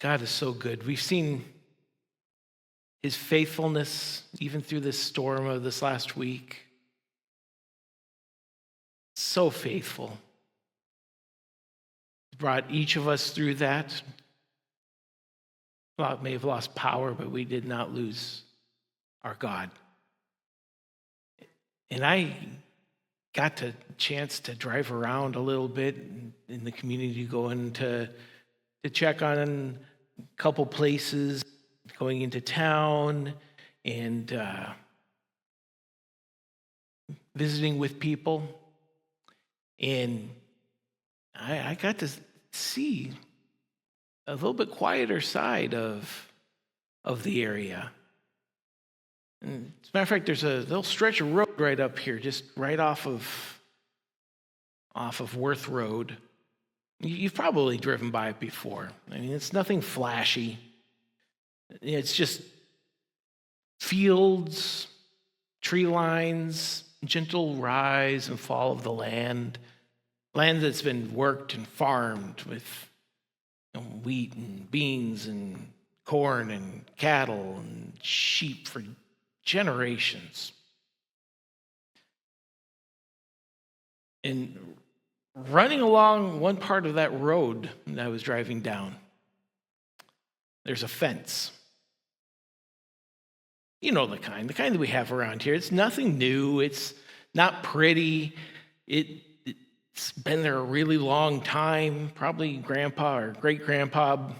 God is so good. We've seen his faithfulness even through this storm of this last week. So faithful. He brought each of us through that. Well, may have lost power, but we did not lose our God. And I got a chance to drive around a little bit in the community, going to check on a couple places, going into town, and visiting with people. And I got to see a little bit quieter side of the area. And as a matter of fact, there's a little stretch of road right up here, just right off of Worth Road. You've probably driven by it before. I mean, it's nothing flashy. It's just fields, tree lines, gentle rise and fall of the land that's been worked and farmed with wheat and beans and corn and cattle and sheep for generations. And running along one part of that road that I was driving down, there's a fence. You know the kind that we have around here. It's nothing new. It's not pretty. It's been there a really long time. Probably grandpa or great-grandpa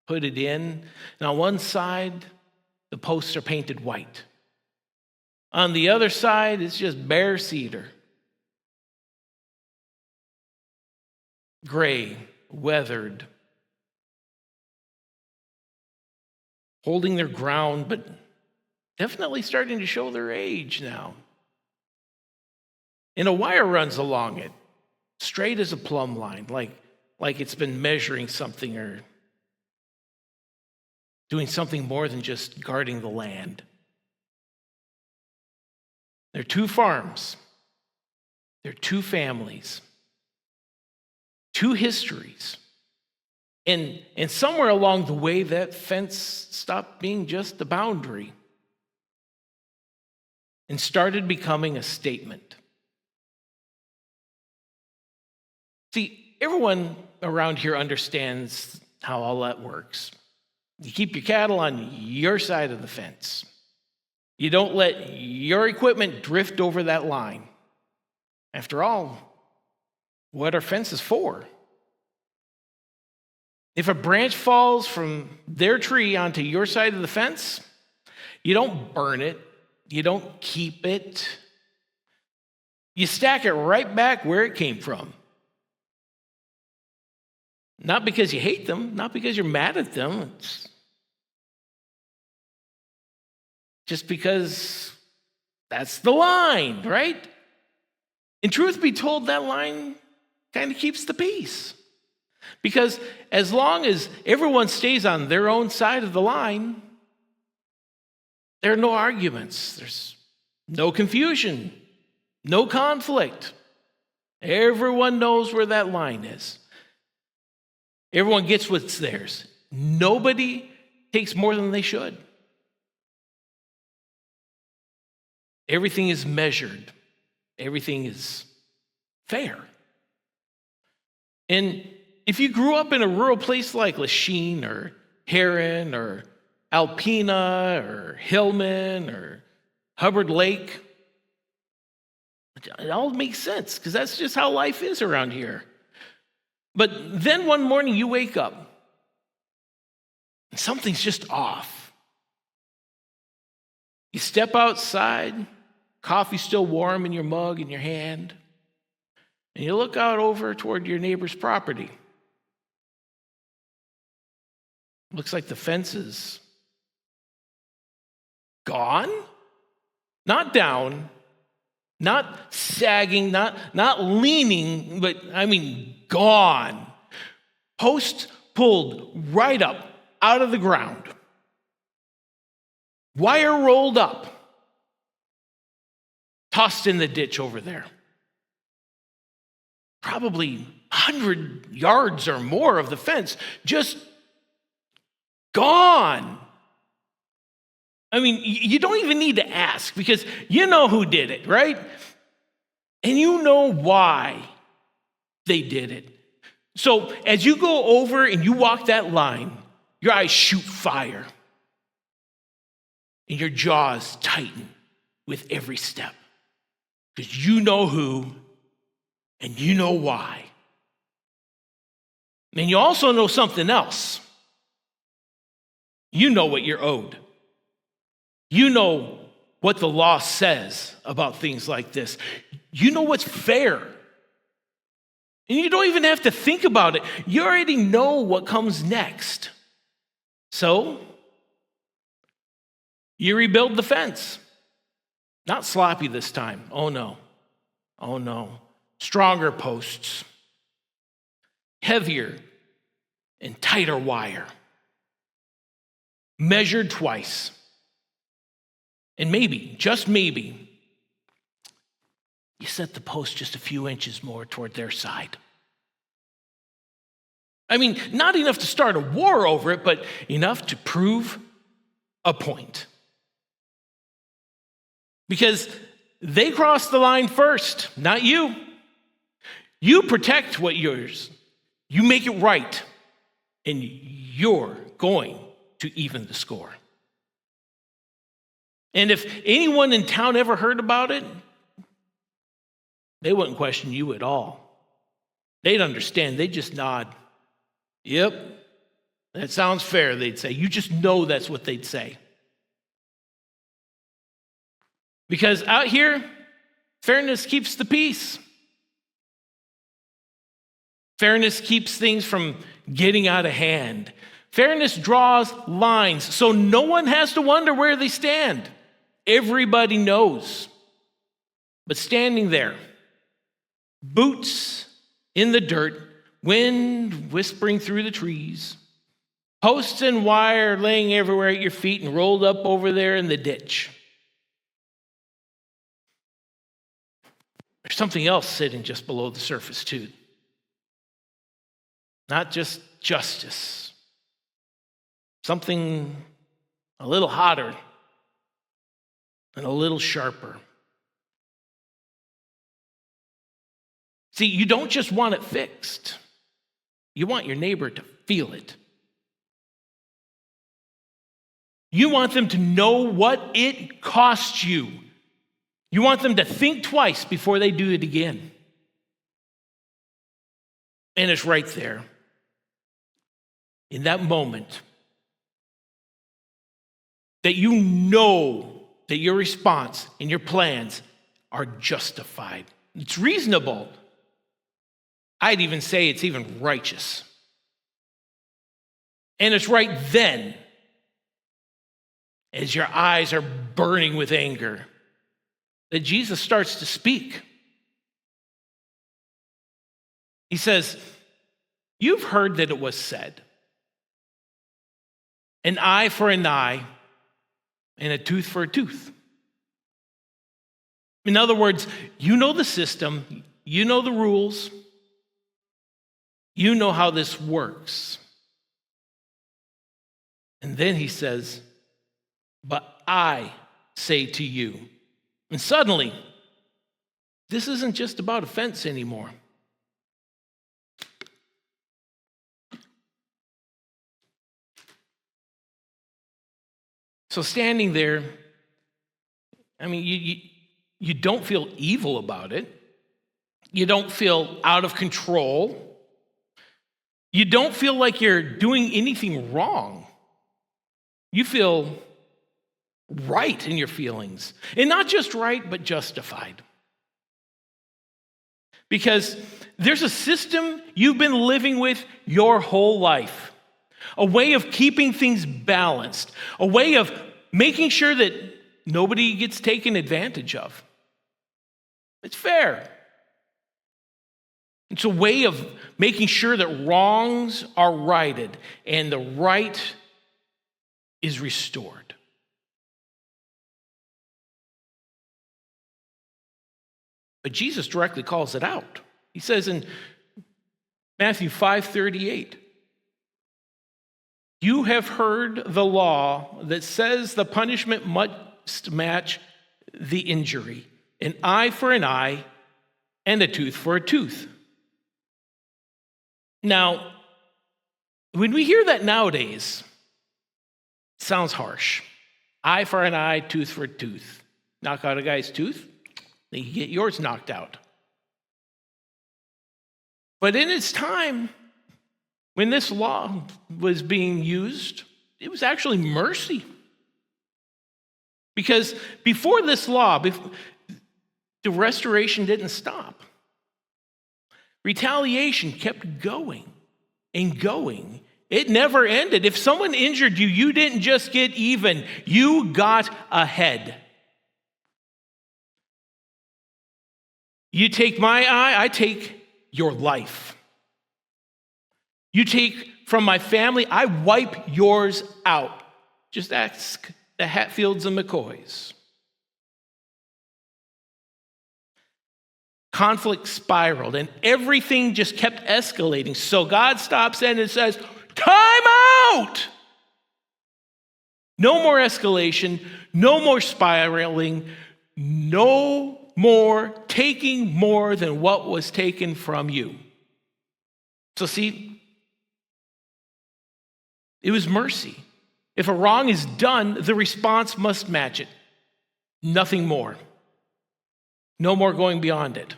put it in. And on one side, the posts are painted white. On the other side, it's just bare cedar. Gray, weathered, holding their ground, but definitely starting to show their age now. And a wire runs along it, straight as a plumb line, like it's been measuring something or doing something more than just guarding the land. There are two farms. There are two families. Two histories. And somewhere along the way, that fence stopped being just a boundary and started becoming a statement. See, everyone around here understands how all that works. You keep your cattle on your side of the fence. You don't let your equipment drift over that line. After all, what are fences for? If a branch falls from their tree onto your side of the fence, you don't burn it. You don't keep it. You stack it right back where it came from. Not because you hate them, not because you're mad at them. It's just because that's the line, right? And truth be told, that line kind of keeps the peace. Because as long as everyone stays on their own side of the line, there are no arguments. There's no confusion, no conflict. Everyone knows where that line is. Everyone gets what's theirs. Nobody takes more than they should. Everything is measured. Everything is fair. And if you grew up in a rural place like Lachine or Heron or Alpena or Hillman or Hubbard Lake, it all makes sense because that's just how life is around here. But then one morning you wake up and something's just off. You step outside, coffee's still warm in your mug in your hand, and you look out over toward your neighbor's property. Looks like the fence is gone, not down, not sagging, not leaning, but I mean gone. Post pulled right up out of the ground. Wire rolled up, tossed in the ditch over there. Probably 100 yards or more of the fence just Gone. I mean, you don't even need to ask because you know who did it, right? And you know why they did it. So as you go over and you walk that line, your eyes shoot fire and your jaws tighten with every step because you know who and you know why. And you also know something else. You know what you're owed. You know what the law says about things like this. You know what's fair. And you don't even have to think about it. You already know what comes next. So, you rebuild the fence. Not sloppy this time. Oh no. Oh no. Stronger posts. Heavier and tighter wire. Measured twice. And maybe, just maybe, you set the post just a few inches more toward their side. I mean, not enough to start a war over it, but enough to prove a point. Because they crossed the line first, not you. You protect what yours. You make it right. And you're going to even the score. And if anyone in town ever heard about it, they wouldn't question you at all. They'd understand. They'd just nod. Yep, that sounds fair, they'd say. You just know that's what they'd say. Because out here, fairness keeps the peace. Fairness keeps things from getting out of hand. Fairness draws lines, so no one has to wonder where they stand. Everybody knows. But standing there, boots in the dirt, wind whispering through the trees, posts and wire laying everywhere at your feet and rolled up over there in the ditch. There's something else sitting just below the surface, too. Not just justice. Something a little hotter and a little sharper. See, you don't just want it fixed. You want your neighbor to feel it. You want them to know what it costs you. You want them to think twice before they do it again. And it's right there. In that moment, that you know that your response and your plans are justified. It's reasonable. I'd even say it's even righteous. And it's right then, as your eyes are burning with anger, that Jesus starts to speak. He says, "You've heard that it was said, an eye for an eye and a tooth for a tooth." In other words, you know the system, you know the rules, you know how this works. And then he says, "But I say to you." And suddenly, this isn't just about offense anymore. So standing there, I mean, you don't feel evil about it. You don't feel out of control. You don't feel like you're doing anything wrong. You feel right in your feelings. And not just right, but justified. Because there's a system you've been living with your whole life. A way of keeping things balanced. A way of making sure that nobody gets taken advantage of. It's fair. It's a way of making sure that wrongs are righted and the right is restored. But Jesus directly calls it out. He says in Matthew 5:38, You have heard the law that says the punishment must match the injury, an eye for an eye and a tooth for a tooth. Now, when we hear that nowadays, it sounds harsh. Eye for an eye, tooth for a tooth. Knock out a guy's tooth, then you get yours knocked out. But in its time, when this law was being used, it was actually mercy. Because before this law, the restoration didn't stop. Retaliation kept going and going. It never ended. If someone injured you, you didn't just get even, you got ahead. You take my eye, I take your life. You take from my family, I wipe yours out. Just ask the Hatfields and McCoys. Conflict spiraled and everything just kept escalating. So God stops in and says, time out! No more escalation, no more spiraling, no more taking more than what was taken from you. So see, it was mercy. If a wrong is done, the response must match it. Nothing more. No more going beyond it.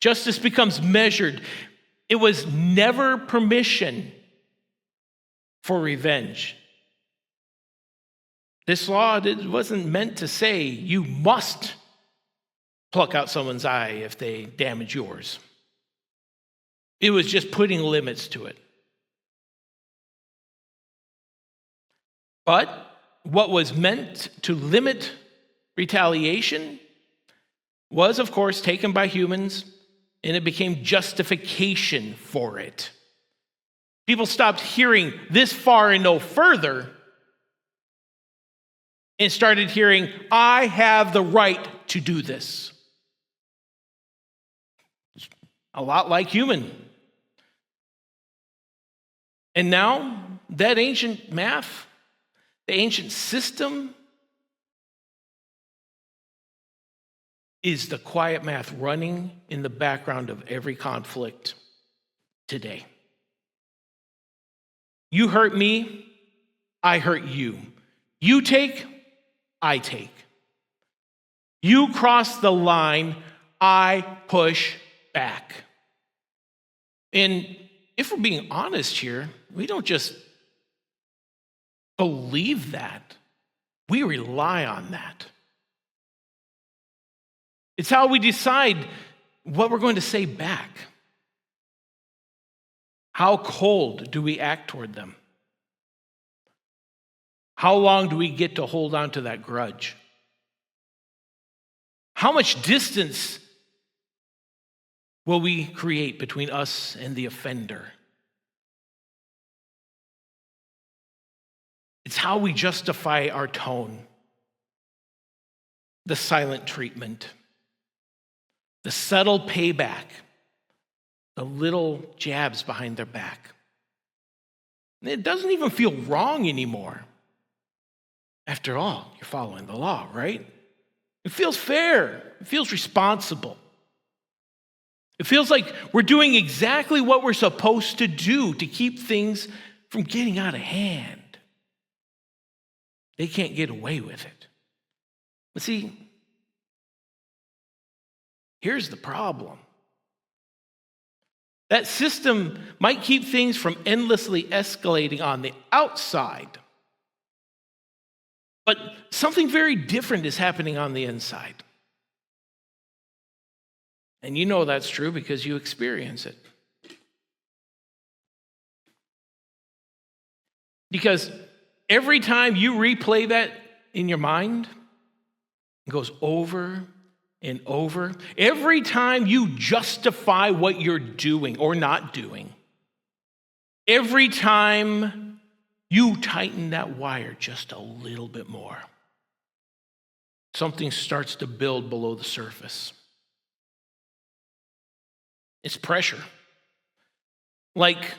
Justice becomes measured. It was never permission for revenge. This law wasn't meant to say you must pluck out someone's eye if they damage yours. It was just putting limits to it. But what was meant to limit retaliation was, of course, taken by humans, and it became justification for it. People stopped hearing this far and no further and started hearing, I have the right to do this. A lot like human. And now, that ancient math, the ancient system, is the quiet math running in the background of every conflict today. You hurt me, I hurt you. You take, I take. You cross the line, I push back. And if we're being honest here, we don't just believe that. We rely on that. It's how we decide what we're going to say back. How cold do we act toward them? How long do we get to hold on to that grudge? How much distance will we create between us and the offender? It's how we justify our tone, the silent treatment, the subtle payback, the little jabs behind their back. It doesn't even feel wrong anymore. After all, you're following the law, right? It feels fair. It feels responsible. It feels like we're doing exactly what we're supposed to do to keep things from getting out of hand. They can't get away with it. But see, here's the problem. That system might keep things from endlessly escalating on the outside, but something very different is happening on the inside. And you know that's true because you experience it. Because every time you replay that in your mind, it goes over and over. Every time you justify what you're doing or not doing, every time you tighten that wire just a little bit more, something starts to build below the surface. It's pressure. Like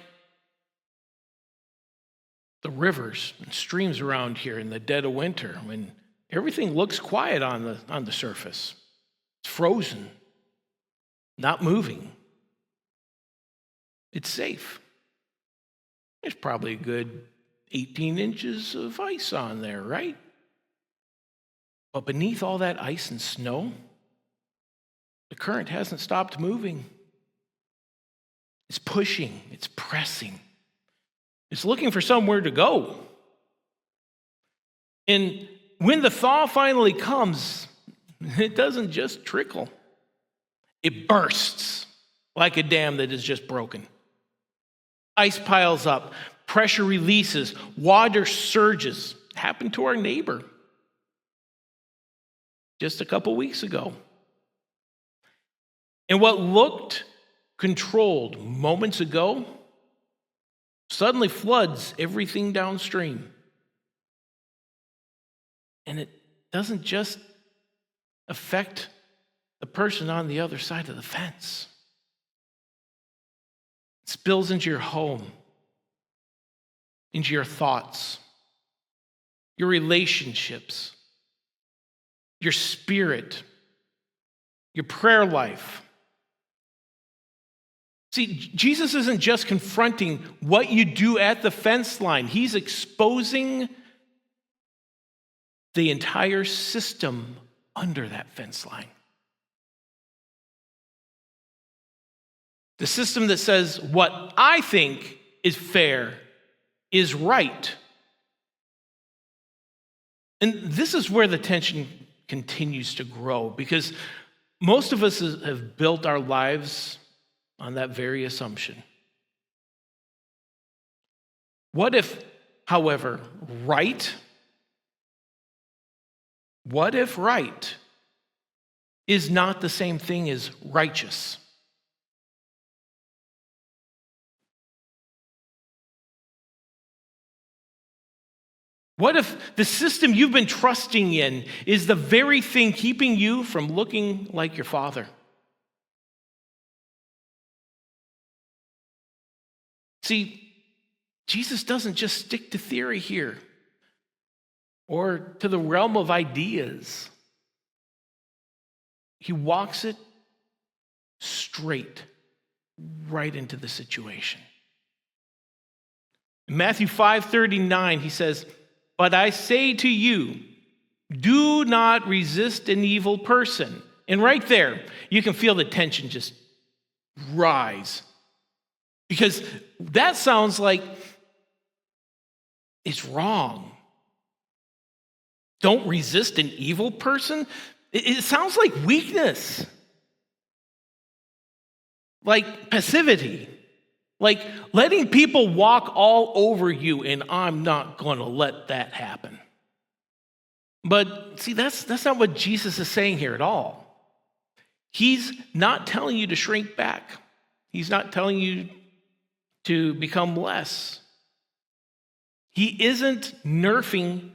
the rivers and streams around here in the dead of winter when everything looks quiet on the surface. It's frozen, not moving. It's safe. There's probably a good 18 inches of ice on there, right? But beneath all that ice and snow, the current hasn't stopped moving. It's pushing, it's pressing. It's looking for somewhere to go. And when the thaw finally comes, it doesn't just trickle. It bursts like a dam that is just broken. Ice piles up, pressure releases, water surges. It happened to our neighbor just a couple weeks ago. And what looked controlled moments ago suddenly floods everything downstream. And it doesn't just affect the person on the other side of the fence. It spills into your home, into your thoughts, your relationships, your spirit, your prayer life. See, Jesus isn't just confronting what you do at the fence line. He's exposing the entire system under that fence line. The system that says what I think is fair is right. And this is where the tension continues to grow, because most of us have built our lives on that very assumption. What if, however, right is not the same thing as righteous? What if the system you've been trusting in is the very thing keeping you from looking like your Father? See, Jesus doesn't just stick to theory here or to the realm of ideas. He walks it straight right into the situation. In Matthew 5:39, he says, "But I say to you, do not resist an evil person." And right there, you can feel the tension just rise. Because that sounds like it's wrong. Don't resist an evil person? It sounds like weakness, like passivity, like letting people walk all over you, and I'm not going to let that happen. But see, that's not what Jesus is saying here at all. He's not telling you to shrink back. He's not telling you to become less. He isn't nerfing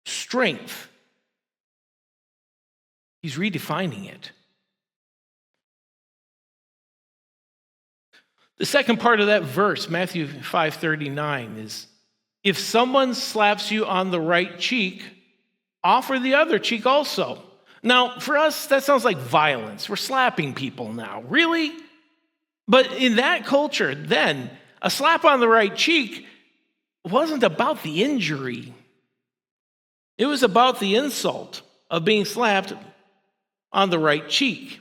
strength. He's redefining it. The second part of that verse, Matthew 5:39, is, if someone slaps you on the right cheek, offer the other cheek also. Now, for us, that sounds like violence. We're slapping people now. Really? But in that culture, then, a slap on the right cheek wasn't about the injury. It was about the insult of being slapped on the right cheek.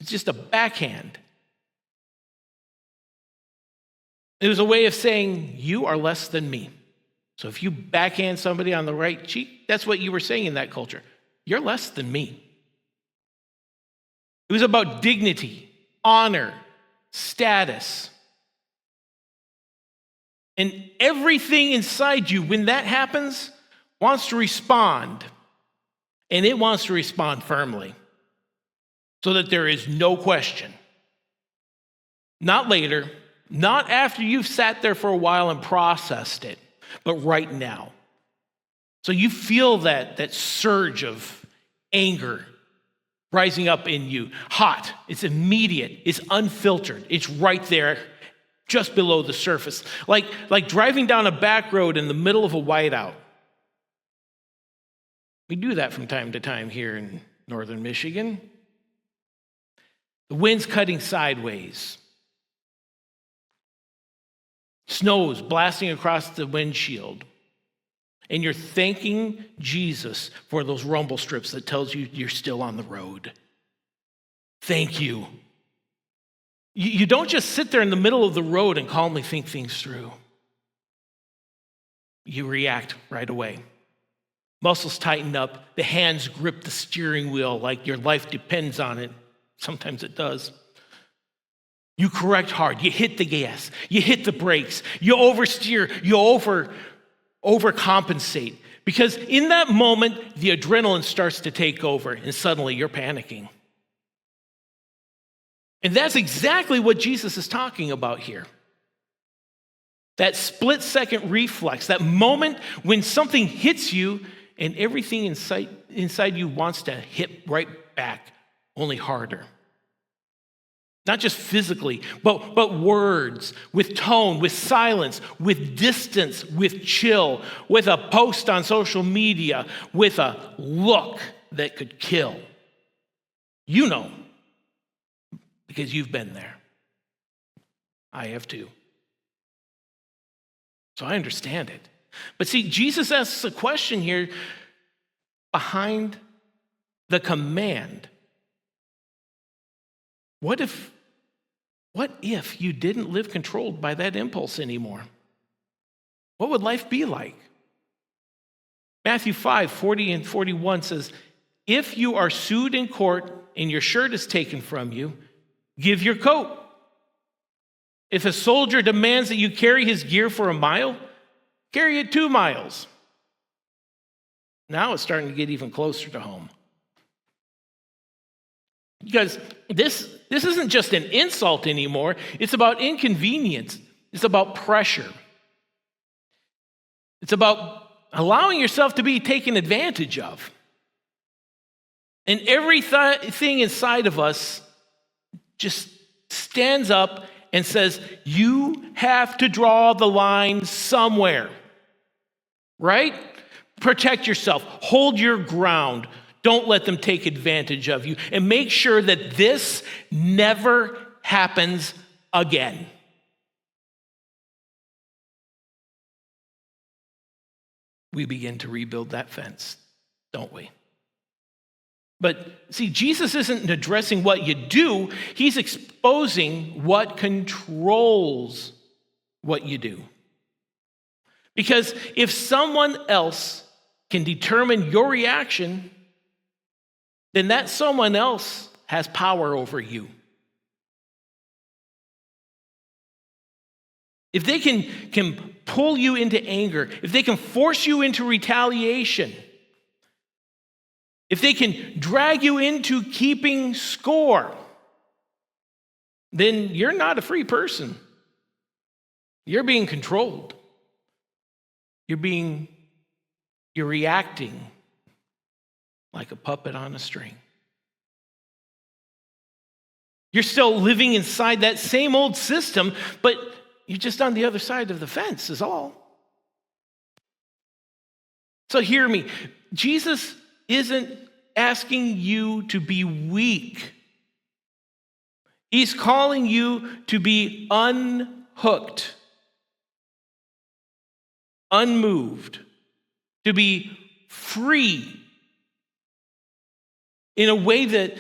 It's just a backhand. It was a way of saying, you are less than me. So if you backhand somebody on the right cheek, that's what you were saying in that culture. You're less than me. It was about dignity, honor, status. And everything inside you, when that happens, wants to respond. And it wants to respond firmly, so that there is no question. Not later, not after you've sat there for a while and processed it, but right now. So you feel that surge of anger rising up in you. Hot, it's immediate, it's unfiltered, it's right there. just below the surface, like driving down a back road in the middle of a whiteout. We do that from time to time here in northern Michigan. The wind's cutting sideways. Snow's blasting across the windshield. And you're thanking Jesus for those rumble strips that tells you you're still on the road. Thank you. You don't just sit there in the middle of the road and calmly think things through. You react right away. Muscles tighten up. The hands grip the steering wheel like your life depends on it. Sometimes it does. You correct hard. You hit the gas. You hit the brakes. You oversteer. You overcompensate. Because in that moment, the adrenaline starts to take over, and suddenly you're panicking. And that's exactly what Jesus is talking about here. That split-second reflex, that moment when something hits you and everything inside you wants to hit right back, only harder. Not just physically, but words, with tone, with silence, with distance, with chill, with a post on social media, with a look that could kill. You know, because you've been there. I have too. So I understand it. But see, Jesus asks a question here behind the command. What if you didn't live controlled by that impulse anymore? What would life be like? Matthew 5:40 and 41 says, if you are sued in court and your shirt is taken from you, give your coat. If a soldier demands that you carry his gear for a mile, carry it 2 miles. Now it's starting to get even closer to home. Because this isn't just an insult anymore. It's about inconvenience. It's about pressure. It's about allowing yourself to be taken advantage of. And everything inside of us just stands up and says, you have to draw the line somewhere. Right? Protect yourself. Hold your ground. Don't let them take advantage of you. And make sure that this never happens again. We begin to rebuild that fence, don't we? But see, Jesus isn't addressing what you do. He's exposing what controls what you do. Because if someone else can determine your reaction, then that someone else has power over you. If they can pull you into anger, if they can force you into retaliation, if they can drag you into keeping score, then you're not a free person. You're being controlled. You're reacting like a puppet on a string. You're still living inside that same old system, but you're just on the other side of the fence is all. So hear me. Jesus isn't asking you to be weak. He's calling you to be unhooked, unmoved, to be free in a way that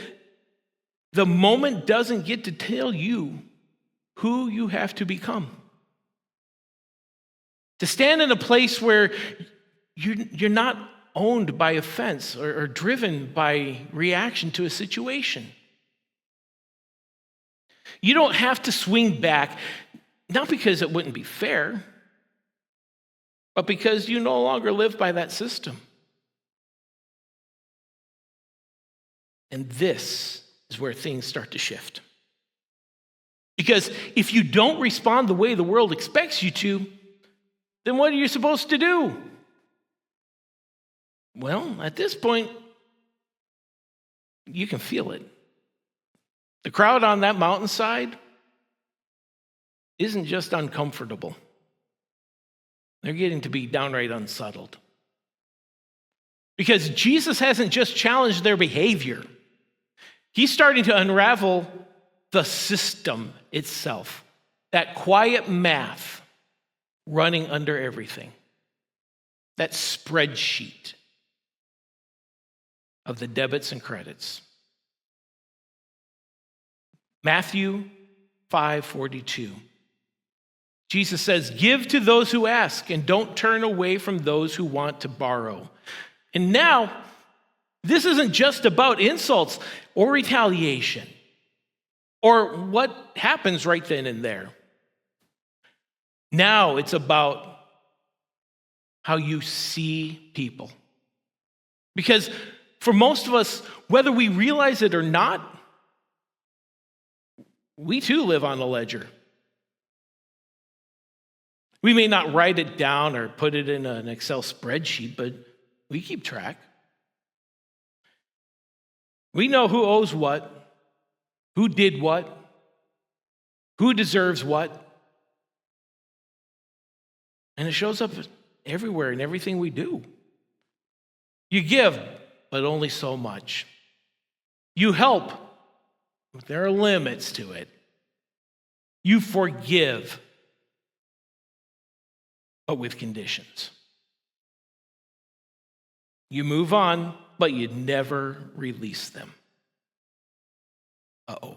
the moment doesn't get to tell you who you have to become. To stand in a place where you're not owned by offense or driven by reaction to a situation. You don't have to swing back, not because it wouldn't be fair, but because you no longer live by that system. And this is where things start to shift. Because if you don't respond the way the world expects you to, then what are you supposed to do? Well, at this point, you can feel it. The crowd on that mountainside, isn't just uncomfortable. They're getting to be downright unsettled. Because Jesus hasn't just challenged their behavior. He's starting to unravel the system itself. That quiet math running under everything. That spreadsheet of the debits and credits. Matthew 5:42. Jesus says, "Give to those who ask, and don't turn away from those who want to borrow." And now, this isn't just about insults or retaliation or what happens right then and there. Now it's about how you see people. Because for most of us, whether we realize it or not, we too live on a ledger. We may not write it down or put it in an Excel spreadsheet, but we keep track. We know who owes what, who did what, who deserves what. And it shows up everywhere in everything we do. You give, but only so much. You help, but there are limits to it. You forgive, but with conditions. You move on, but you never release them. Uh-oh.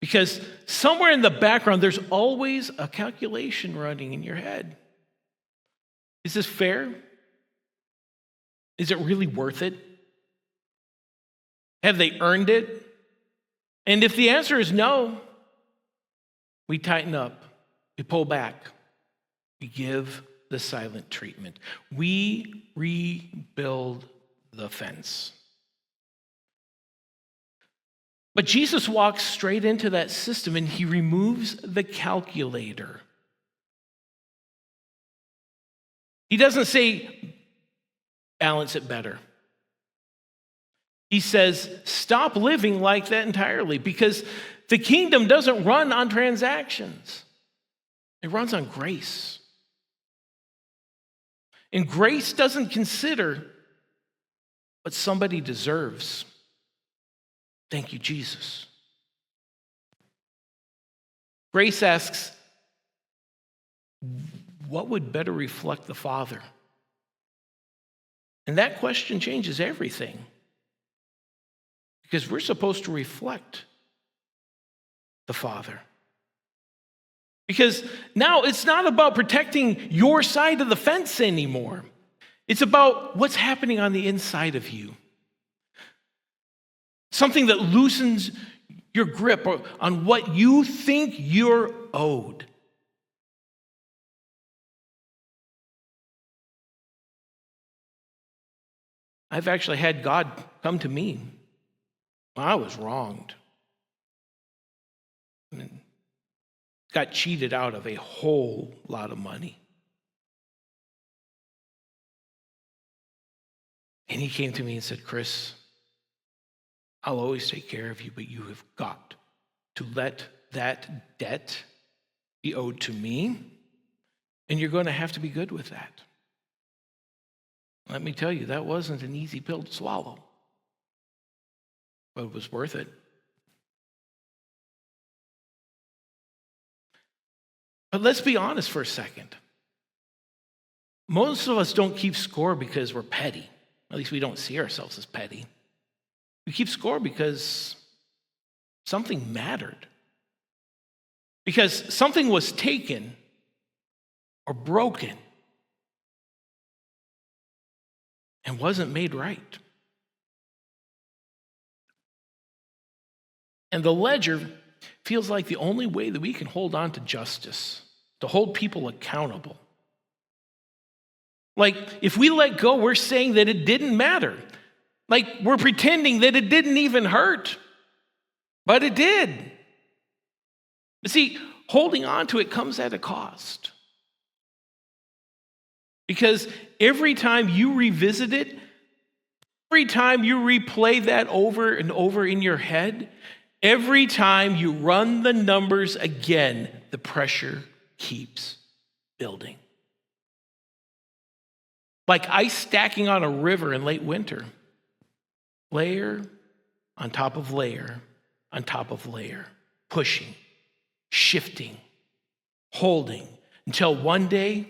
Because somewhere in the background, there's always a calculation running in your head. Is this fair? Is it really worth it? Have they earned it? And if the answer is no, we tighten up, we pull back, we give the silent treatment. We rebuild the fence. But Jesus walks straight into that system and he removes the calculator. He doesn't say, balance it better. He says, stop living like that entirely, because the kingdom doesn't run on transactions. It runs on grace. And grace doesn't consider what somebody deserves. Thank you, Jesus. Grace asks, what would better reflect the Father? And that question changes everything. Because we're supposed to reflect the Father. Because now it's not about protecting your side of the fence anymore. It's about what's happening on the inside of you. Something that loosens your grip on what you think you're owed. I've actually had God come to me. I was wronged. And got cheated out of a whole lot of money. And he came to me and said, Chris, I'll always take care of you, but you have got to let that debt be owed to me, and you're going to have to be good with that. Let me tell you, that wasn't an easy pill to swallow, but it was worth it. But let's be honest for a second. Most of us don't keep score because we're petty. At least we don't see ourselves as petty. We keep score because something mattered. Because something was taken or broken and wasn't made right. And the ledger feels like the only way that we can hold on to justice, to hold people accountable. Like, if we let go, we're saying that it didn't matter. Like, we're pretending that it didn't even hurt. But it did. But see, holding on to it comes at a cost. Because every time you revisit it, every time you replay that over and over in your head, Every time you run the numbers again, the pressure keeps building. Like ice stacking on a river in late winter. Layer on top of layer on top of layer. Pushing, shifting, holding, until one day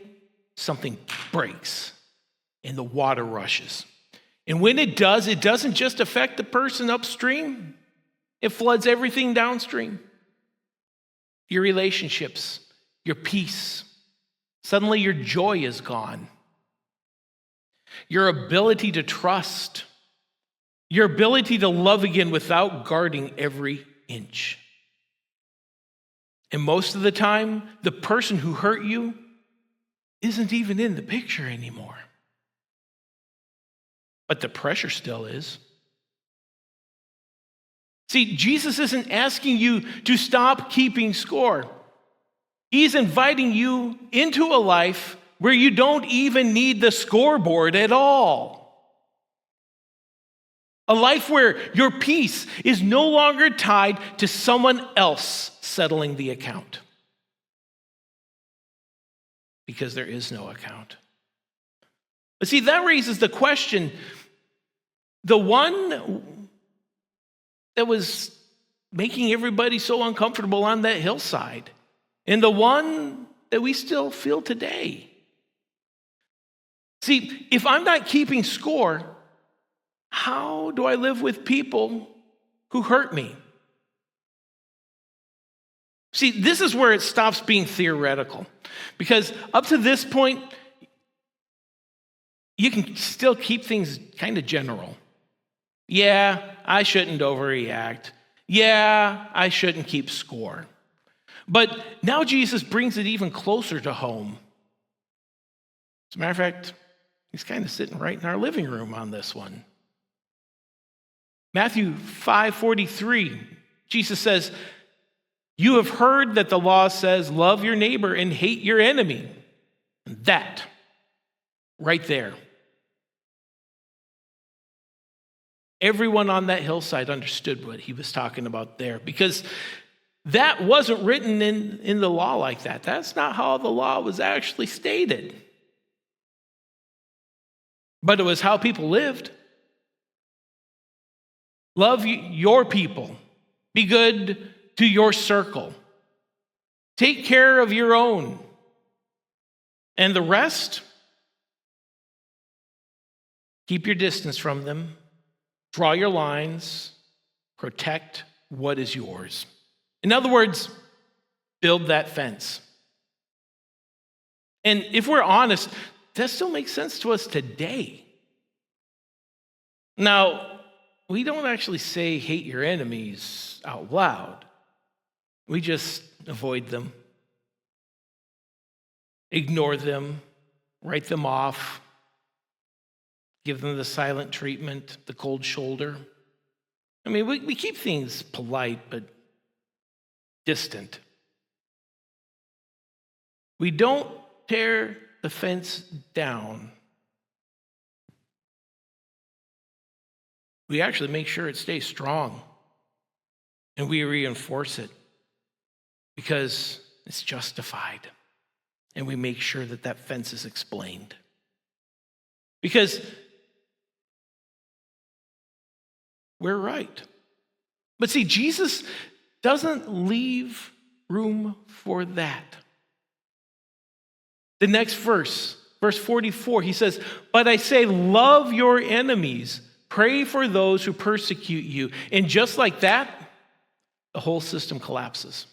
something breaks and the water rushes. And when it does, it doesn't just affect the person upstream. It floods everything downstream. Your relationships, your peace. Suddenly your joy is gone. Your ability to trust. Your ability to love again without guarding every inch. And most of the time, the person who hurt you isn't even in the picture anymore. But the pressure still is. See, Jesus isn't asking you to stop keeping score. He's inviting you into a life where you don't even need the scoreboard at all. A life where your peace is no longer tied to someone else settling the account. Because there is no account. But see, that raises the question, the one that was making everybody so uncomfortable on that hillside, and the one that we still feel today. See, if I'm not keeping score, how do I live with people who hurt me? See, this is where it stops being theoretical. Because up to this point, you can still keep things kind of general. Yeah, I shouldn't overreact. Yeah, I shouldn't keep score. But now Jesus brings it even closer to home. As a matter of fact, he's kind of sitting right in our living room on this one. Matthew 5:43, Jesus says, "You have heard that the law says, love your neighbor and hate your enemy." And that, right there, everyone on that hillside understood what he was talking about there, because that wasn't written in the law like that. That's not how the law was actually stated. But it was how people lived. Love your people. Be good to your circle. Take care of your own. And the rest, keep your distance from them. Draw your lines. Protect what is yours. In other words, build that fence. And if we're honest, that still makes sense to us today. Now, we don't actually say hate your enemies out loud. We just avoid them, ignore them, write them off, give them the silent treatment, the cold shoulder. I mean, we keep things polite, but distant. We don't tear the fence down. We actually make sure it stays strong, and we reinforce it because it's justified, and we make sure that that fence is explained. Because we're right. But see, Jesus doesn't leave room for that. The next verse 44, he says, "But I say, love your enemies. Pray for those who persecute you." And just like that, the whole system collapses.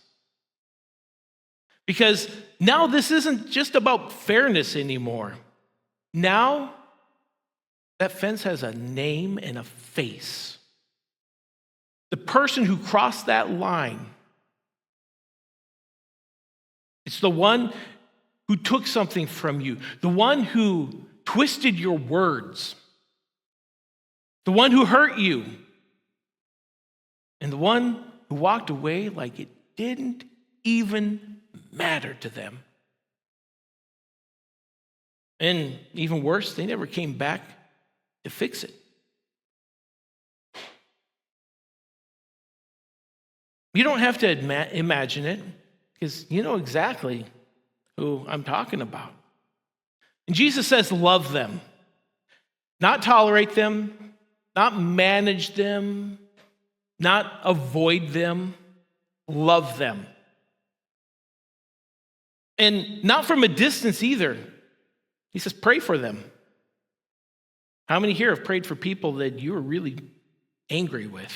Because now this isn't just about fairness anymore. Now, that fence has a name and a face. The person who crossed that line, it's the one who took something from you, the one who twisted your words, the one who hurt you, and the one who walked away like it didn't even matter to them. And even worse, they never came back to fix it. You don't have to imagine it, because you know exactly who I'm talking about. And Jesus says, love them, not tolerate them, not manage them, not avoid them, love them. And not from a distance either. He says, pray for them. How many here have prayed for people that you were really angry with?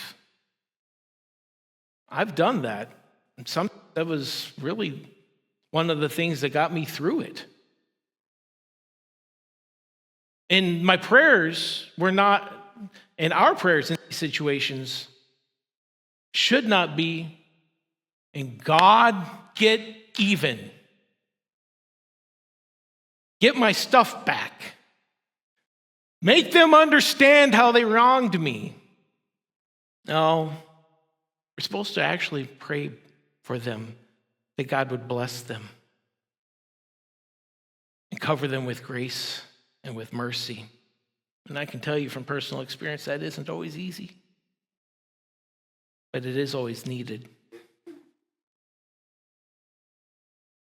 I've done that. And that was really one of the things that got me through it. And my prayers were not, and our prayers in these situations should not be, and God, get even. Get my stuff back. Make them understand how they wronged me. No, we're supposed to actually pray for them, that God would bless them and cover them with grace and with mercy. And I can tell you from personal experience that isn't always easy, but it is always needed.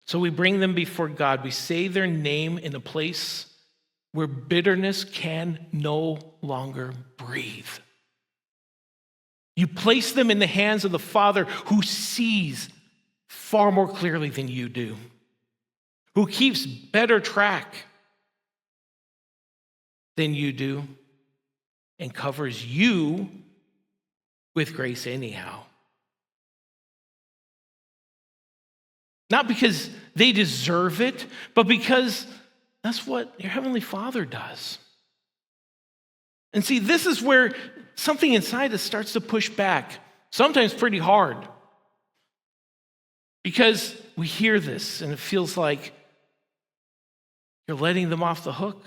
So we bring them before God. We say their name in a place where bitterness can no longer breathe. You place them in the hands of the Father who sees far more clearly than you do, who keeps better track than you do, and covers you with grace anyhow. Not because they deserve it, but because that's what your Heavenly Father does. And see, this is where something inside us starts to push back, sometimes pretty hard. Because we hear this and it feels like you're letting them off the hook.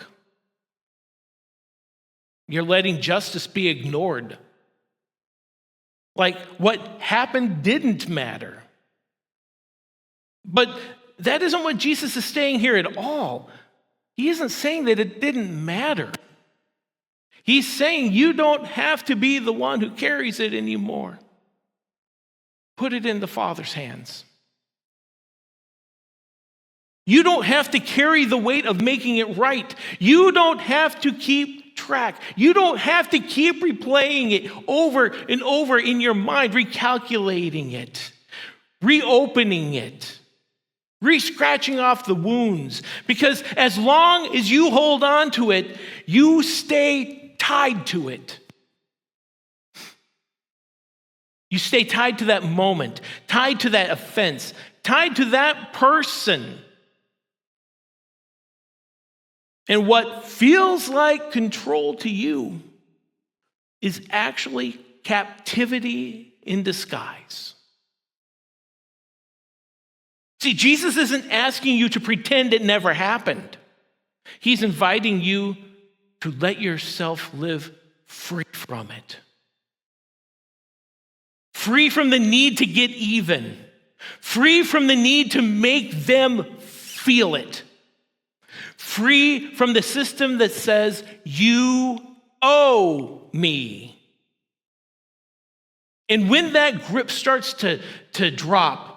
You're letting justice be ignored. Like what happened didn't matter. But that isn't what Jesus is saying here at all. He isn't saying that it didn't matter. He's saying you don't have to be the one who carries it anymore. Put it in the Father's hands. You don't have to carry the weight of making it right. You don't have to keep track. You don't have to keep replaying it over and over in your mind, recalculating it, reopening it, re-scratching off the wounds. Because as long as you hold on to it, you stay tied to it. You stay tied to that moment, tied to that offense, tied to that person. And what feels like control to you is actually captivity in disguise. See, Jesus isn't asking you to pretend it never happened. He's inviting you to let yourself live free from it. Free from the need to get even. Free from the need to make them feel it. Free from the system that says, you owe me. And when that grip starts to drop,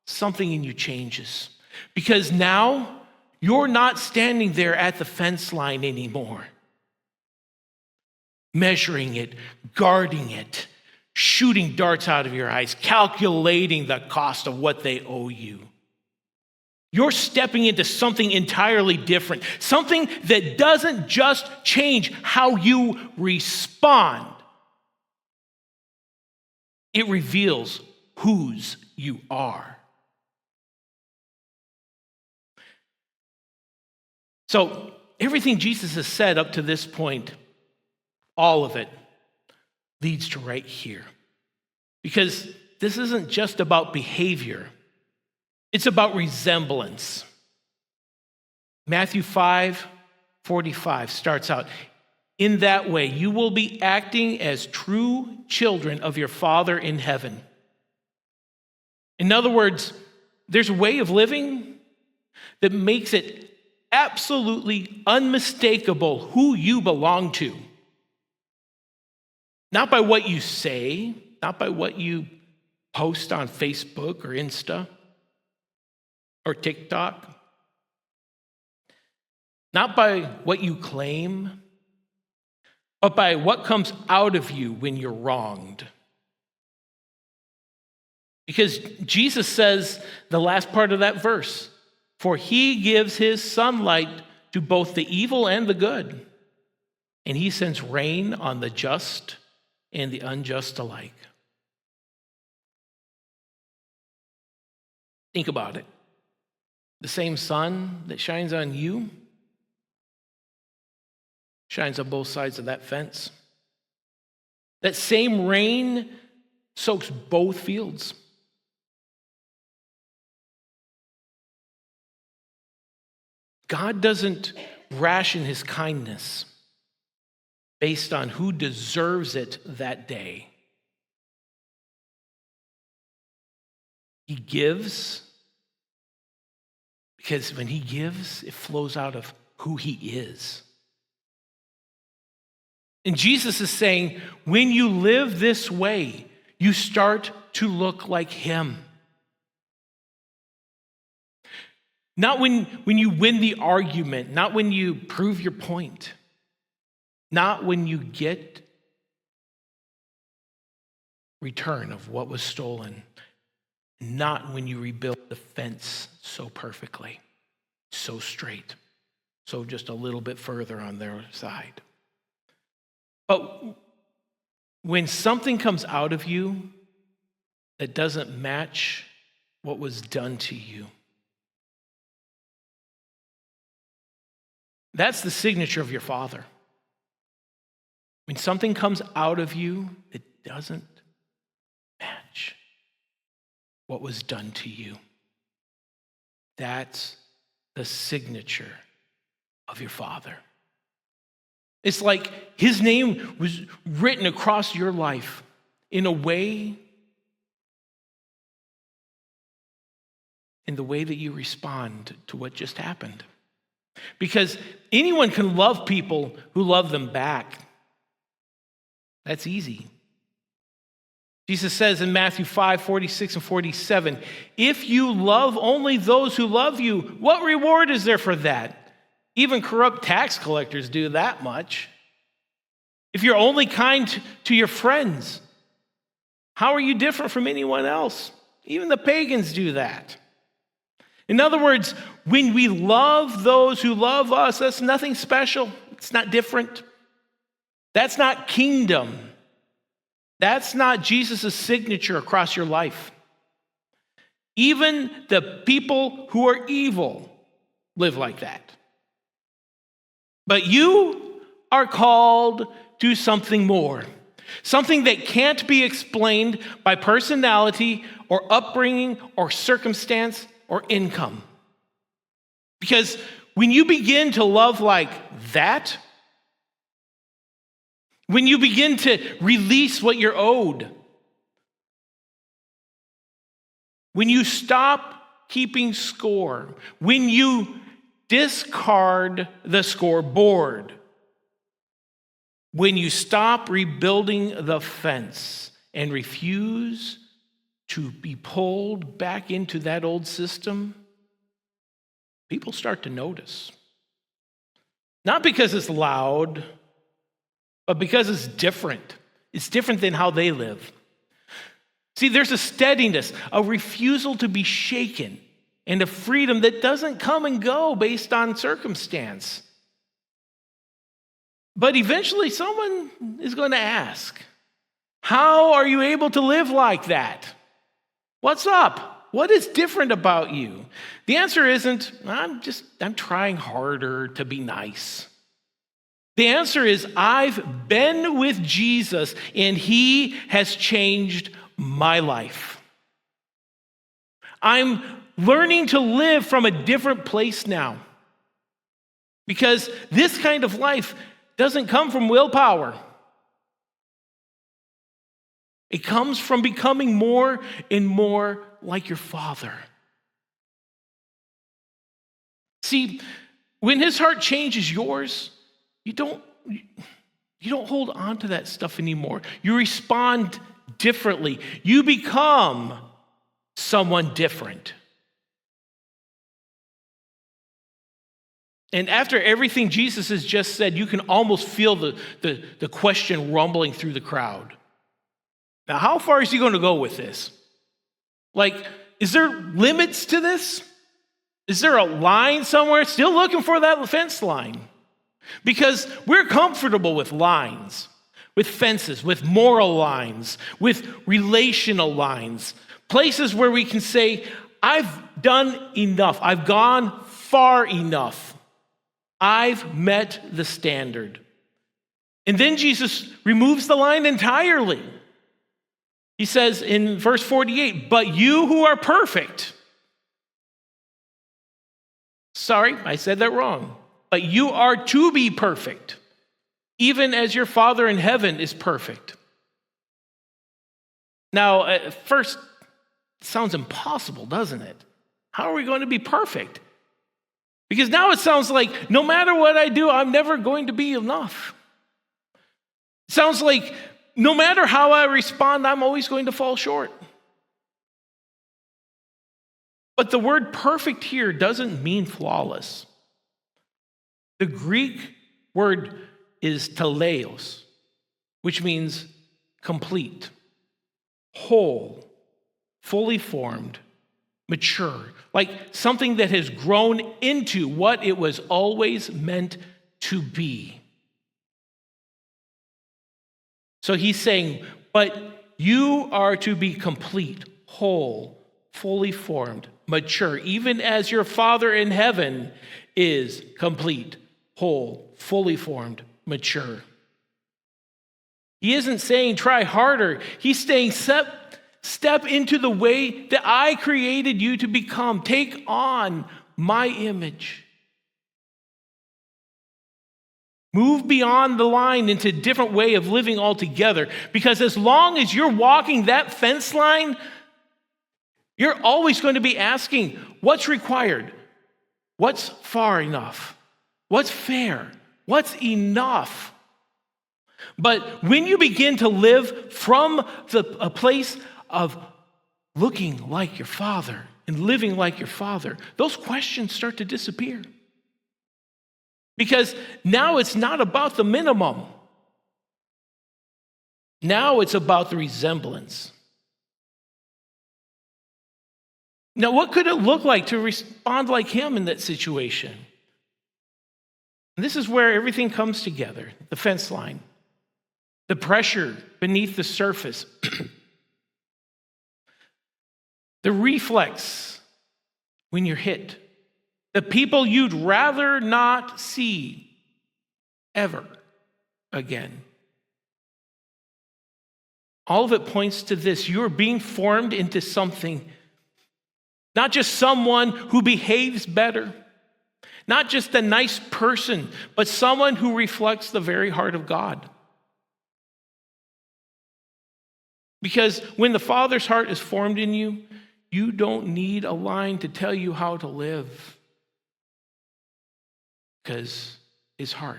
something in you changes. Because now, you're not standing there at the fence line anymore, measuring it, guarding it, shooting darts out of your eyes, calculating the cost of what they owe you. You're stepping into something entirely different, something that doesn't just change how you respond. It reveals whose you are. So everything Jesus has said up to this point, all of it, leads to right here. Because this isn't just about behavior. It's about resemblance. Matthew 5:45 starts out, in that way, you will be acting as true children of your Father in heaven. In other words, there's a way of living that makes it absolutely unmistakable who you belong to. Not by what you say, not by what you post on Facebook or Insta or TikTok. Not by what you claim, but by what comes out of you when you're wronged. Because Jesus says, the last part of that verse, for he gives his sunlight to both the evil and the good, and he sends rain on the just and the unjust alike. Think about it. The same sun that shines on you shines on both sides of that fence. That same rain soaks both fields. God doesn't ration his kindness based on who deserves it that day. He gives because when he gives, it flows out of who he is. And Jesus is saying, when you live this way, you start to look like him. Not when you win the argument, not when you prove your point, not when you get return of what was stolen, not when you rebuild the fence so perfectly, so straight, so just a little bit further on their side. But when something comes out of you that doesn't match what was done to you, that's the signature of your Father. When something comes out of you that doesn't match what was done to you, that's the signature of your Father. It's like his name was written across your life in a way, in the way that you respond to what just happened. Because anyone can love people who love them back. That's easy. Jesus says in Matthew 5:46 and 47, if you love only those who love you, what reward is there for that? Even corrupt tax collectors do that much. If you're only kind to your friends, how are you different from anyone else? Even the pagans do that. In other words, when we love those who love us, that's nothing special. It's not different. That's not kingdom. That's not Jesus' signature across your life. Even the people who are evil live like that. But you are called to something more. Something that can't be explained by personality or upbringing or circumstance or income. Because when you begin to love like that, when you begin to release what you're owed, when you stop keeping score, when you discard the scoreboard, when you stop rebuilding the fence and refuse to be pulled back into that old system, people start to notice. Not because it's loud, but because it's different. It's different than how they live. See, there's a steadiness, a refusal to be shaken, and a freedom that doesn't come and go based on circumstance. But eventually someone is going to ask, how are you able to live like that? What's up? What is different about you? The answer isn't, I'm trying harder to be nice. The answer is, I've been with Jesus and he has changed my life. I'm learning to live from a different place now. Because this kind of life doesn't come from willpower. It comes from becoming more and more like your Father. See, when his heart changes yours, you don't hold on to that stuff anymore. You respond differently. You become someone different. And after everything Jesus has just said, you can almost feel the question rumbling through the crowd. Now, how far is he going to go with this? Like, is there limits to this? Is there a line somewhere? Still looking for that fence line. Because we're comfortable with lines, with fences, with moral lines, with relational lines. Places where we can say, I've done enough. I've gone far enough. I've met the standard. And then Jesus removes the line entirely. He says in verse 48, but you who are perfect. Sorry, I said that wrong. But you are to be perfect, even as your Father in heaven is perfect. Now, at first, it sounds impossible, doesn't it? How are we going to be perfect? Because now it sounds like no matter what I do, I'm never going to be enough. It sounds like no matter how I respond, I'm always going to fall short. But the word perfect here doesn't mean flawless. The Greek word is teleos, which means complete, whole, fully formed, mature, like something that has grown into what it was always meant to be. So he's saying, but you are to be complete, whole, fully formed, mature, even as your Father in heaven is complete, whole, fully formed, mature. He isn't saying try harder. He's saying step into the way that I created you to become. Take on my image. Move beyond the line into a different way of living altogether. Because as long as you're walking that fence line, you're always going to be asking, what's required? What's far enough? What's fair? What's enough? But when you begin to live from a place of looking like your Father and living like your Father, those questions start to disappear. Because now it's not about the minimum. Now it's about the resemblance. Now, what could it look like to respond like him in that situation? And this is where everything comes together, the fence line, the pressure beneath the surface, the reflex when you're hit, the people you'd rather not see ever again. All of it points to this. You're being formed into something, not just someone who behaves better, not just a nice person, but someone who reflects the very heart of God. Because when the Father's heart is formed in you, you don't need a line to tell you how to live. Because his heart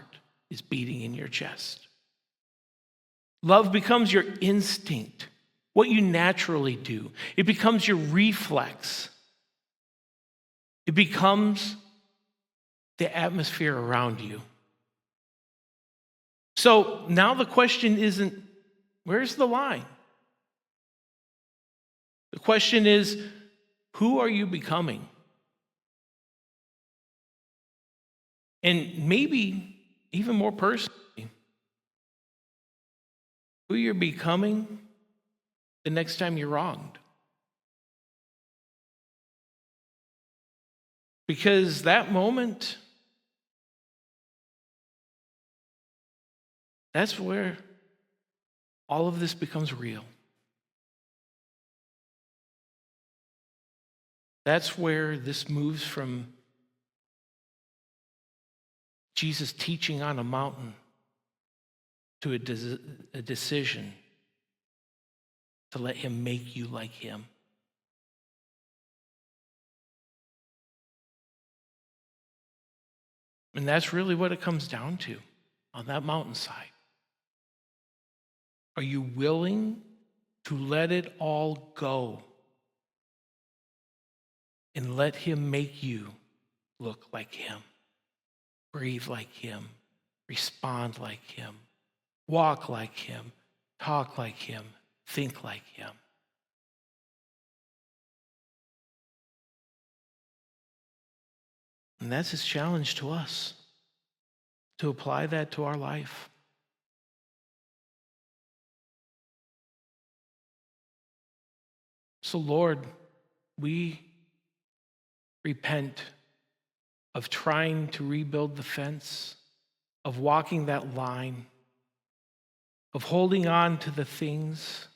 is beating in your chest. Love becomes your instinct, what you naturally do. It becomes your reflex. It becomes the atmosphere around you. So now the question isn't, where's the line? The question is, who are you becoming? And maybe even more personally, who you're becoming the next time you're wronged. Because that moment, that's where all of this becomes real. That's where this moves from Jesus teaching on a mountain to a decision to let him make you like him. And that's really what it comes down to on that mountainside. Are you willing to let it all go and let him make you look like him, breathe like him, respond like him, walk like him, talk like him, think like him. And that's his challenge to us, to apply that to our life. So, Lord, we repent of trying to rebuild the fence, of walking that line, of holding on to the things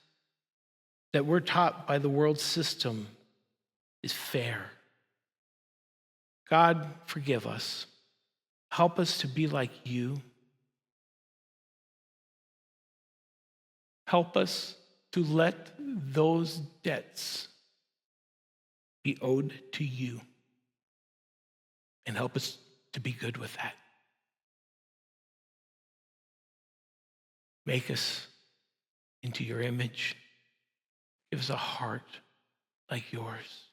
that we're taught by the world system is fair. God, forgive us. Help us to be like you. Help us to let those debts be owed to you. And help us to be good with that. Make us into your image. Give us a heart like yours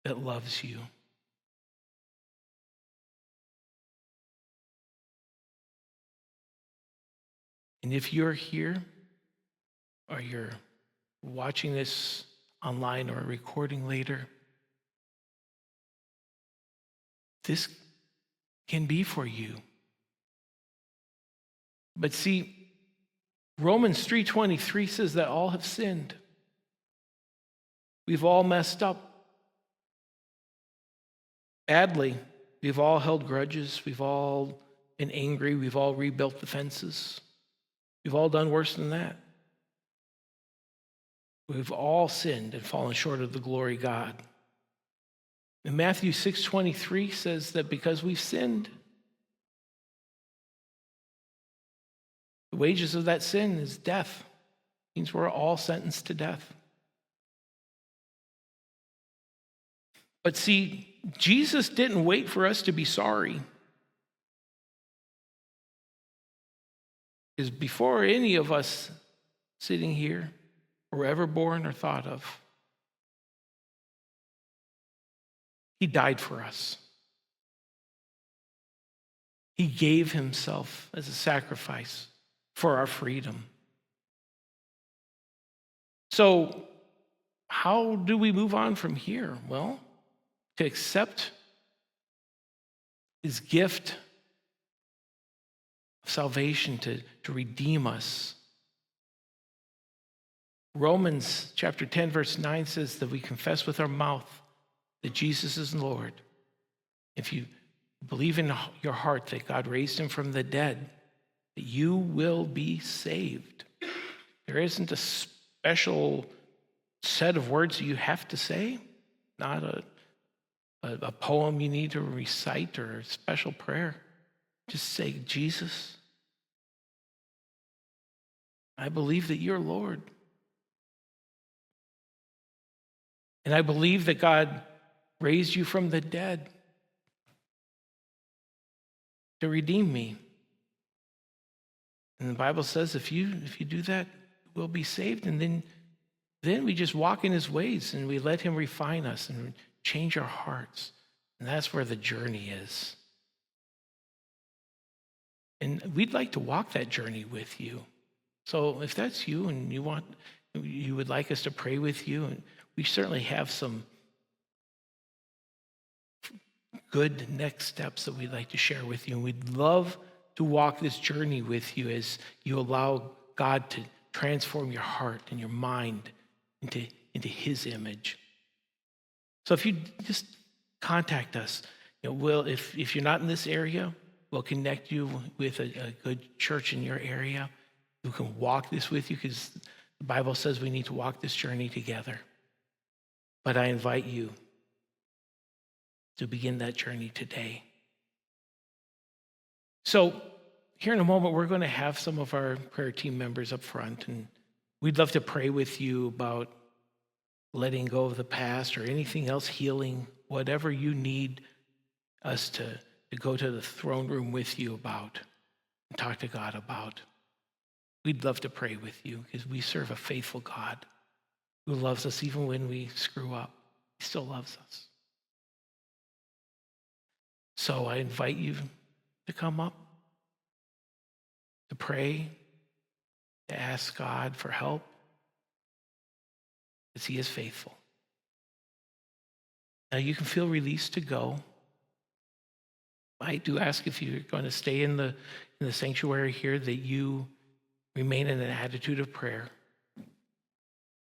that loves you. And if you're here or you're watching this online or a recording later, this can be for you. But see, Romans 3:23 says that all have sinned. We've all messed up badly. We've all held grudges. We've all been angry. We've all rebuilt the fences. We've all done worse than that. We've all sinned and fallen short of the glory of God. And Matthew 6:23 says that because we've sinned, the wages of that sin is death. It means we're all sentenced to death. But see, Jesus didn't wait for us to be sorry. Because before any of us sitting here were ever born or thought of, he died for us. He gave himself as a sacrifice for our freedom. So, how do we move on from here? Well, to accept his gift of salvation to redeem us. Romans chapter 10, verse 9 says that we confess with our mouth that Jesus is Lord. If you believe in your heart that God raised him from the dead, that you will be saved. There isn't a special set of words that you have to say, not a poem you need to recite or a special prayer. Just say, Jesus, I believe that you're Lord. And I believe that God raised you from the dead to redeem me. And the Bible says if you do that, we'll be saved. And then we just walk in his ways and we let him refine us and change our hearts. And that's where the journey is. And we'd like to walk that journey with you. So if that's you and you would like us to pray with you, and we certainly have some good next steps that we'd like to share with you. And we'd love to walk this journey with you as you allow God to transform your heart and your mind into his image. So if you just contact us, if you're not in this area, we'll connect you with a good church in your area who can walk this with you, because the Bible says we need to walk this journey together. But I invite you to begin that journey today. So here in a moment, we're going to have some of our prayer team members up front, and we'd love to pray with you about letting go of the past or anything else, healing, whatever you need us to go to the throne room with you about and talk to God about. we'd love to pray with you because we serve a faithful God who loves us even when we screw up. He still loves us. So I invite you to come up, to pray, to ask God for help, because he is faithful. Now you can feel released to go. I do ask if you're going to stay in the sanctuary here that you remain in an attitude of prayer.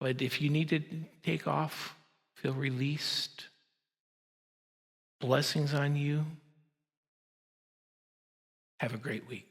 But if you need to take off, feel released, blessings on you. Have a great week.